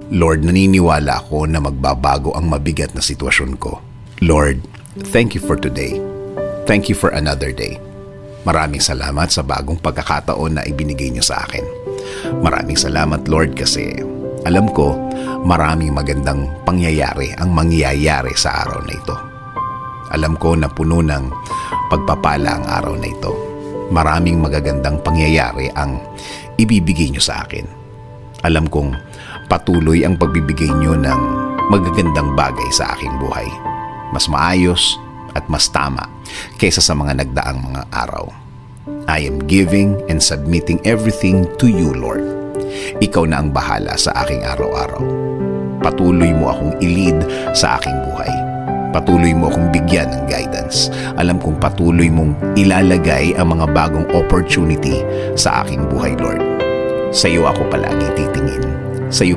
Lord, naniniwala ako na magbabago ang mabigat na sitwasyon ko. Lord, thank you for today. Thank you for another day. Maraming salamat sa bagong pagkakataon na ibinigay niyo sa akin. Maraming salamat, Lord, kasi alam ko maraming magandang pangyayari ang mangyayari sa araw na ito. Alam ko na puno ng pagpapala ang araw na ito. Maraming magagandang pangyayari ang ibibigay niyo sa akin. Alam kong patuloy ang pagbibigay niyo ng magagandang bagay sa aking buhay. Mas maayos at mas tama kaysa sa mga nagdaang mga araw. I am giving and submitting everything to you, Lord. Ikaw na ang bahala sa aking araw-araw. Patuloy mo akong i-lead sa aking buhay. Patuloy mo akong bigyan ng guidance. Alam kong patuloy mong ilalagay ang mga bagong opportunity sa aking buhay, Lord. Sa iyo ako palagi titingin. Sa iyo